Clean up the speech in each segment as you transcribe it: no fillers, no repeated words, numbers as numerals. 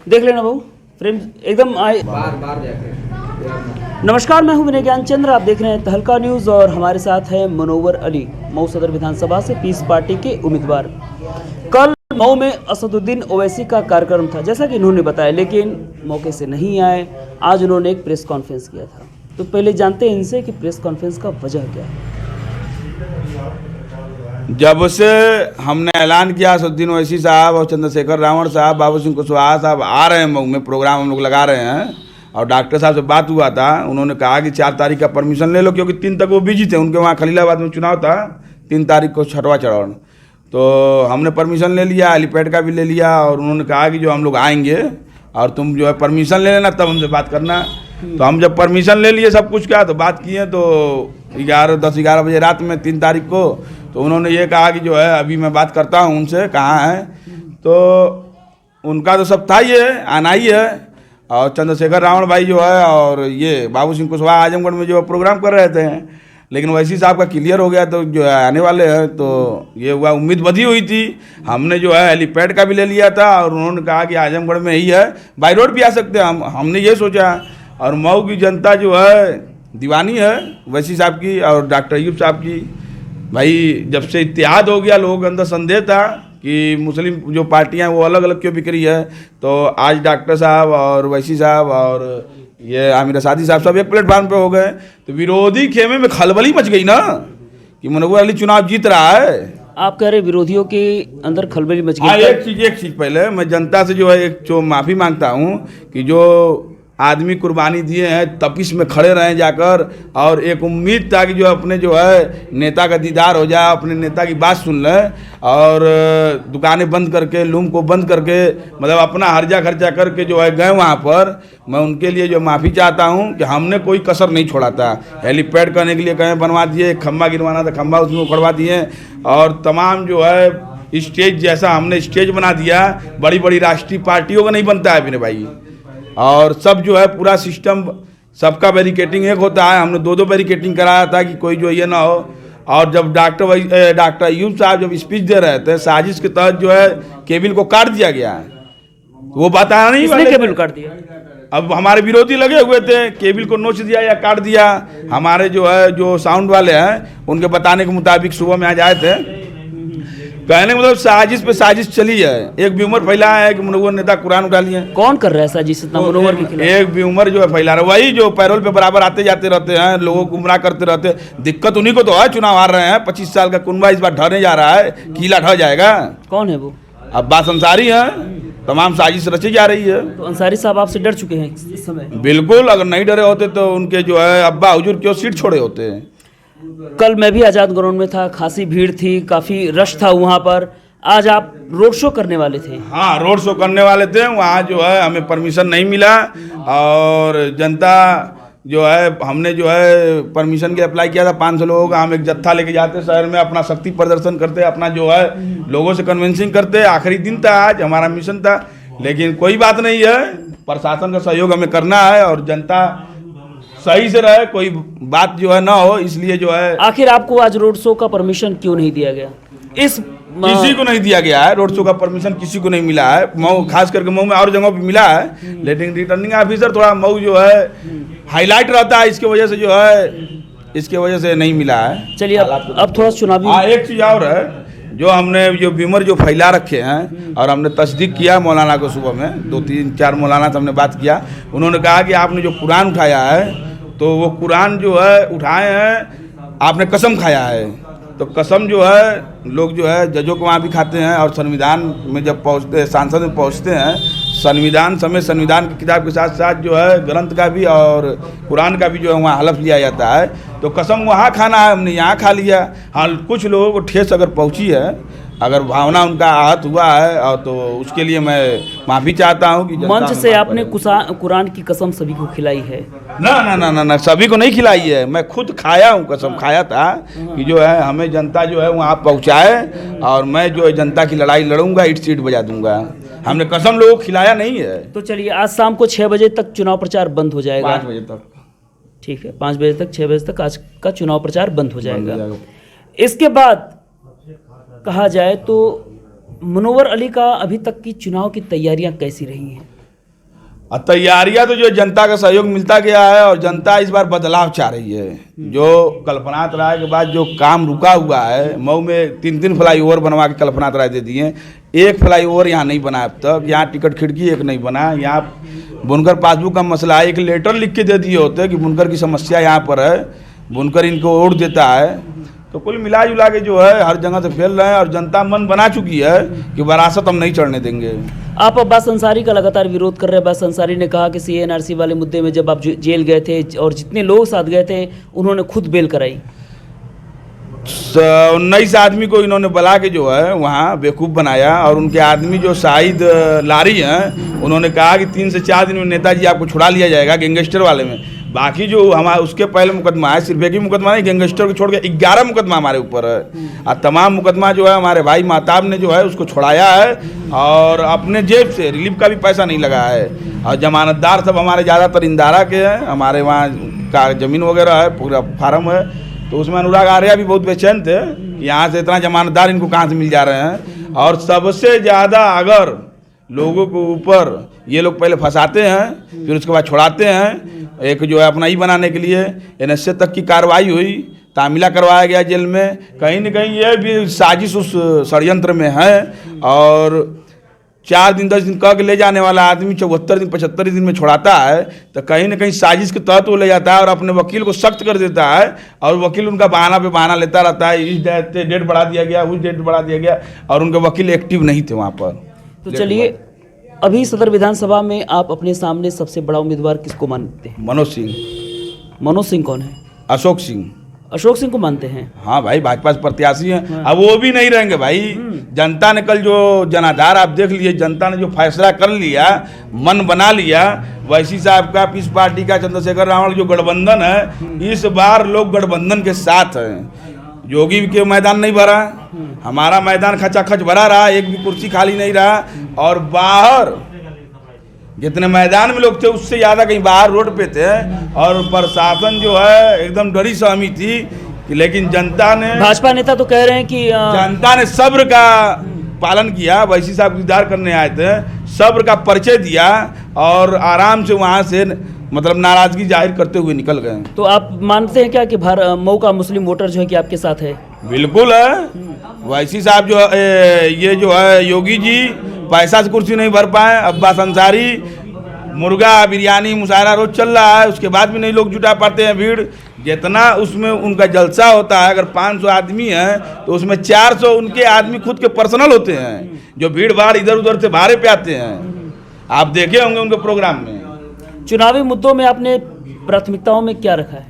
देख लेना बहू, फ्रेम एकदम आए। नमस्कार, मैं हूं विनय ज्ञानचंद्र, आप देख रहे हैं तहलका न्यूज़ और हमारे साथ है मनोवर अली, मऊ सदर विधानसभा से पीस पार्टी के उम्मीदवार। कल मऊ में असदुद्दीन ओवैसी का कार्यक्रम था, जैसा कि इन्होंने बताया, लेकिन मौके से नहीं आए। आज उन्होंने एक प्रेस कॉन्फ्रेंस किया था, तो पहले जानते हैं इनसे कि प्रेस कॉन्फ्रेंस का वजह क्या है। जब से हमने ऐलान किया असदुद्दीन ओवैसी साहब और चंद्रशेखर रावण साहब, बाबू सिंह कुशवाहा साहब आ रहे हैं मऊ में, प्रोग्राम हम लोग लगा रहे हैं, और डॉक्टर साहब से बात हुआ था, उन्होंने कहा कि 4 तारीख का परमिशन ले लो, क्योंकि 3 तक वो बिजी थे, उनके वहाँ खलीलाबाद में चुनाव था, 3 तारीख को छठवां चरण। तो हमने परमिशन ले लिया, हेलीपैड का भी ले लिया, और उन्होंने कहा कि जो हम लोग आएंगे और तुम जो है परमिशन ले लेना, तब हमसे बात करना। तो हम जब परमिशन ले लिए सब कुछ का, तो बात किए, तो 10-11 बजे रात में 3 तारीख को, तो उन्होंने ये कहा कि जो है अभी मैं बात करता हूँ उनसे, कहाँ है। तो उनका तो सब था, ये आना ही है। और चंद्रशेखर रावण भाई जो है और ये बाबू सिंह कुशवाहा आजमगढ़ में जो प्रोग्राम कर रहे थे, लेकिन ओवैसी साहब का क्लियर हो गया, तो जो है आने वाले हैं। तो ये हुआ, उम्मीद बधी हुई थी। हमने जो है हेलीपैड का भी ले लिया था, और उन्होंने कहा कि आजमगढ़ में ही है, बाई रोड भी आ सकते हैं। हमने ये सोचा, और मऊ की जनता जो है दीवानी है ओवैसी साहब की और डॉक्टर अयूब साहब की। भाई जब से इत्तेहाद हो गया, लोगों के अंदर संदेह था कि मुस्लिम जो पार्टियां वो अलग अलग क्यों बिक रही है, तो आज डॉक्टर साहब और ओवैसी साहब और ये आमिर असादी साहब सब एक प्लेटफार्म पे हो गए। तो विरोधी खेमे में खलबली मच गई ना कि मनोवर अली चुनाव जीत रहा है। आप कह रहे विरोधियों के अंदर खलबली मच गई। हाँ, एक चीज़ पहले मैं जनता से जो है एक जो माफ़ी मांगता हूँ कि जो आदमी कुर्बानी दिए हैं, तपिश में खड़े रहें जाकर, और एक उम्मीद था कि जो अपने जो है नेता का दीदार हो जाए, अपने नेता की बात सुन लें, और दुकानें बंद करके, लूम को बंद करके, मतलब अपना हर्जा खर्चा करके जो है गए वहाँ पर। मैं उनके लिए जो माफ़ी चाहता हूँ कि हमने कोई कसर नहीं छोड़ा था। हेलीपैड करने के लिए कहीं बनवा दिए, खंबा गिरवाना था खंबा उसमें उखड़वा दिए, और तमाम जो है स्टेज जैसा हमने स्टेज बना दिया। बड़ी बड़ी राष्ट्रीय पार्टियों का नहीं बनता है विनय भाई, और सब जो है पूरा सिस्टम, सबका बैरिकेटिंग एक होता है, हमने 2-2 बैरिकेटिंग कराया था कि कोई जो ये ना हो। और जब डॉक्टर अयूब साहब जब स्पीच दे रहे थे, साजिश के तहत जो है केबिल को काट दिया गया है, वो बताया नहीं वाले केबिल काट दिया। अब हमारे विरोधी लगे हुए थे, केबिल को नोच दिया या काट दिया। हमारे जो है जो साउंड वाले हैं, उनके बताने के मुताबिक सुबह में आज आए थे, कहने का मतलब साजिश पे साजिश चली है। एक व्यूमर फैलाया है कि मनोवर नेता कुरान उठा लिए। कौन कर रहा है साजिश इतना मनोवर के खिलाफ? एक व्यूमर जो है फैला रहा है, वही जो पैरोल पे बराबर आते जाते रहते हैं, लोगों को गुमराह करते रहते हैं। दिक्कत उन्हीं को तो है, चुनाव हार रहे हैं। 25 साल का कुनबा इस बार ढहने जा रहा है, किला ढह जाएगा। कौन है वो? अब्बास अंसारी है, तमाम साजिश रची जा रही है। तो अंसारी साहब आपसे डर चुके हैं इस समय? बिल्कुल, अगर नहीं डरे होते तो उनके जो है अब्बा हुजूर क्यों सीट छोड़े होते हैं। कल मैं भी आज़ाद ग्राउंड में था, खासी भीड़ थी, काफ़ी रश था वहाँ पर। आज आप रोड शो करने वाले थे? हाँ, रोड शो करने वाले थे। वहाँ जो है हमें परमिशन नहीं मिला, और जनता जो है, हमने जो है परमिशन के अप्लाई किया था 500 लोगों का। हम एक जत्था लेके जाते शहर में, अपना शक्ति प्रदर्शन करते, अपना जो है लोगों से कन्विंसिंग करते। आखिरी दिन था आज, हमारा मिशन था, लेकिन कोई बात नहीं है, प्रशासन का सहयोग हमें करना है और जनता सही से रहे, कोई बात जो है ना हो, इसलिए जो है। आखिर आपको आज रोड शो का परमिशन क्यों नहीं दिया गया? किसी को नहीं दिया गया है, रोड शो का परमिशन किसी को नहीं मिला है। मऊ, खास करके मऊ में और जगहों पे मिला है, लेकिन रिटर्निंग ऑफिसर थोड़ा मऊ जो है हाईलाइट रहता है, इसके वजह से जो है, इसके वजह से नहीं मिला है। चलिए अब थोड़ा चुनावी। हाँ, एक चीज़ और है, जो हमने जो व्यूमर जो फैला रखे हैं, और हमने तस्दीक किया मौलाना को, सुबह में 2-3-4 मौलाना से हमने बात किया। उन्होंने कहा कि आपने जो कुरान उठाया है, तो वो कुरान जो है उठाए हैं, आपने कसम खाया है। तो कसम जो है लोग जो है जजों को वहाँ भी खाते हैं, और संविधान में जब पहुँचते हैं, सांसद में पहुँचते हैं, संविधान समेत संविधान की किताब के साथ साथ जो है ग्रंथ का भी और कुरान का भी जो है वहाँ हलफ लिया जाता है। तो कसम वहाँ खाना है, हमने यहाँ खा लिया। हाँ, कुछ लोगों को ठेस अगर पहुँची है, अगर भावना उनका आहत हुआ है, और तो उसके लिए मैं माफ़ी चाहता हूँ कि मंच से आपने कुरान की कसम सभी को खिलाई है? ना ना ना ना ना, सभी को नहीं खिलाई है, मैं खुद खाया हूँ, कसम खाया था कि जो है हमें जनता जो है वहाँ पहुँचाए, और मैं जो है जनता की लड़ाई लड़ूंगा, ईंट सीट बजा दूंगा। हमने कसम लोगों को खिलाया नहीं है। तो चलिए, आज शाम को 6 बजे तक चुनाव प्रचार बंद हो जाएगा? 5 बजे तक। ठीक है, 5 बजे तक, 6 बजे तक आज का चुनाव प्रचार बंद हो जाएगा। इसके बाद कहा जाए तो मनोवर अली का अभी तक की चुनाव की तैयारियां कैसी रही हैं? और तैयारियां तो जो जनता का सहयोग मिलता गया है और जनता इस बार बदलाव चाह रही है। जो कल्पनाथ राय के बाद जो काम रुका हुआ है, मऊ में 3 फ्लाईओवर बनवा के कल्पनाथ राय दे दिए, एक फ्लाईओवर यहाँ नहीं बना अब तक, यहाँ टिकट खिड़की एक नहीं बना, यहाँ बुनकर पासबुक का मसला है, एक लेटर लिख के दे दिए होते कि बुनकर की समस्या यहाँ पर है, बुनकर इनको वोट देता है। तो कुल मिला जुला के जो है हर जगह से फैल रहे हैं और जनता मन बना चुकी है कि विरासत हम नहीं चढ़ने देंगे। आप अब्बास अंसारी का लगातार विरोध कर रहे हैं। अब्बास अंसारी ने कहा कि CA/NRC वाले मुद्दे में जब आप जेल गए थे और जितने लोग साथ गए थे उन्होंने खुद बेल कराई। 19 आदमी को इन्होंने बुला के जो है वहाँ बेवकूफ़ बनाया और उनके आदमी जो शाहिद लारी हैं उन्होंने कहा कि 3 से 4 दिन में नेताजी आपको छुड़ा लिया जाएगा गैंगस्टर वाले में। बाकी जो हमारे उसके पहले मुकदमा है, सिर्फ एक ही मुकदमा नहीं, गैंगस्टर को छोड़ के 11 मुकदमा हमारे ऊपर है और तमाम मुकदमा जो है हमारे भाई महताब ने जो है उसको छुड़ाया है और अपने जेब से रिलीफ का भी पैसा नहीं लगा है। और जमानतदार सब हमारे ज़्यादातर इंदारा के हैं, हमारे वहाँ का ज़मीन वगैरह है, पूरा फार्म है। तो उसमें अनुराग आर्या भी बहुत बेचैन थे कि यहाँ से इतना जमानतदार इनको कहाँ से मिल जा रहे हैं। और सबसे ज़्यादा अगर लोगों को ऊपर ये लोग पहले फंसाते हैं फिर उसके बाद छुड़ाते हैं, एक जो है अपना ही बनाने के लिए NSA तक की कार्रवाई हुई, तामिला करवाया गया जेल में। कहीं न कहीं ये भी साजिश उस षड्यंत्र में है। और 4 दिन 10 दिन कह के ले जाने वाला आदमी 74 दिन 75 दिन में छुड़ाता है तो कहीं ना कहीं साजिश के तहत वो ले जाता है और अपने वकील को सख्त कर देता है और वकील उनका बहाना पे बहाना लेता रहता है, इस डेट बढ़ा दिया गया, उस डेट बढ़ा दिया गया और उनके वकील एक्टिव नहीं थे वहाँ पर। तो चलिए, अभी सदर विधानसभा में आप अपने सामने सबसे बड़ा उम्मीदवार किसको मानते हैं? मनोज सिंह। मनोज सिंह कौन है? अशोक सिंह। अशोक सिंह को मानते हैं? हाँ भाई, भाजपा से प्रत्याशी हैं। अब वो भी नहीं रहेंगे भाई। जनता ने कल जो जनाधार आप देख लिए, जनता ने जो फैसला कर लिया, मन बना लिया, वैसी साहब का पीस पार्टी का चंद्रशेखर रावण जो गठबंधन है, इस बार लोग गठबंधन के साथ हैं। योगी के मैदान नहीं भरा, हमारा मैदान खचाखच भरा रहा, एक भी कुर्सी खाली नहीं रहा। और बाहर जितने मैदान में लोग थे उससे ज़्यादा कहीं बाहर रोड पे थे और प्रशासन जो है एकदम डरी सहमी थी। लेकिन जनता ने, भाजपा नेता तो कह रहे हैं कि जनता ने सब्र का पालन किया। वैसी साहब दीदार करने आए थे, सब्र का परिचय दिया और आराम से वहाँ से मतलब नाराजगी जाहिर करते हुए निकल गए। तो आप मानते हैं क्या कि मऊ का मुस्लिम वोटर जो है कि आपके साथ है? बिल्कुल है। वैसी साहब जो ये जो है योगी जी पैसा से कुर्सी नहीं भर पाए। अब्बास अंसारी मुर्गा बिरयानी मुशायरा रोज चल रहा है, उसके बाद भी नहीं लोग जुटा पाते हैं भीड़। जितना उसमें उनका जलसा होता है, अगर 500 आदमी है तो उसमें 400 उनके आदमी खुद के पर्सनल होते हैं जो भीड़ भाड़ इधर उधर से भाड़े पे आते हैं। आप देखे होंगे उनके प्रोग्राम में। चुनावी मुद्दों में आपने प्राथमिकताओं में क्या रखा है?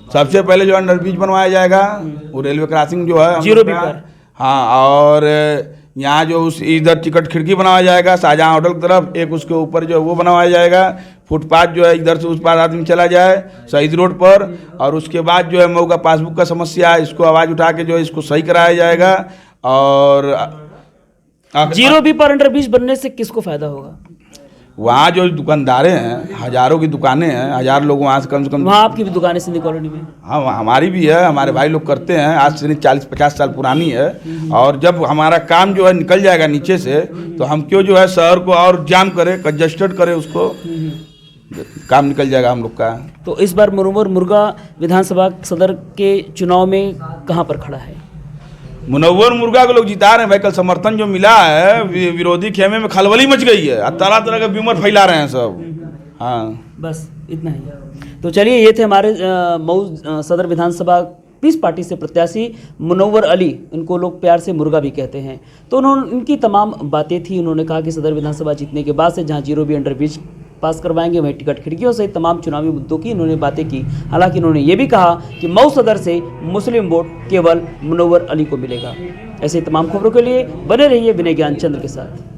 सबसे पहले जो अंडरब्रिज बनवाया जाएगा, वो रेलवे क्रॉसिंग जो है 0 बी पर। हाँ, और यहाँ जो उस इधर टिकट खिड़की बनाया जाएगा शाहजहाँ होटल की तरफ, एक उसके ऊपर जो है वो बनवाया जाएगा। फुटपाथ जो है इधर से उस पार आदमी चला जाए शहीद रोड पर। और उसके बाद जो है मऊ का पासबुक का समस्या है, इसको आवाज़ उठा के जो है इसको सही कराया जाएगा। और 0 बी पर अंडरब्रिज बनने से किसको फायदा होगा? वहाँ जो दुकानदारें हैं, हज़ारों की दुकानें हैं, 1000 लोग वहाँ से कम से कम। वहाँ आपकी भी दुकानें सिंधी कॉलोनी में? हाँ, हमारी भी है, हमारे भाई लोग करते हैं, आज से 40-50 साल पुरानी है। और जब हमारा काम जो है निकल जाएगा नीचे से तो हम क्यों जो है शहर को और जाम करें, कंजस्टेड करें, उसको काम निकल जाएगा हम लोग का। तो इस बार मनोवर मुर्गा विधानसभा सदर के चुनाव में कहाँ पर खड़ा है? मुनव्वर मुर्गा को लोग जिता रहे हैं भाई। कल समर्थन जो मिला है, विरोधी खेमे में खलबली मच गई है, तरह तरह के व्यूमर फैला रहे हैं सब। हाँ, बस इतना ही। तो चलिए, ये थे हमारे मऊ सदर विधानसभा पीस पार्टी से प्रत्याशी मुनव्वर अली, इनको लोग प्यार से मुर्गा भी कहते हैं। तो इनकी तमाम बातें थी। उन्होंने कहा कि सदर विधानसभा जीतने के बाद से जहाँ 0 बी अंडरब्रिज पास करवाएंगे, वहीं टिकट खिड़कियों सहित तमाम चुनावी मुद्दों की इन्होंने बातें की। हालांकि इन्होंने ये भी कहा कि मऊ सदर से मुस्लिम वोट केवल मुनव्वर अली को मिलेगा। ऐसे तमाम खबरों के लिए बने रहिए विनय ज्ञान चंद्र के साथ।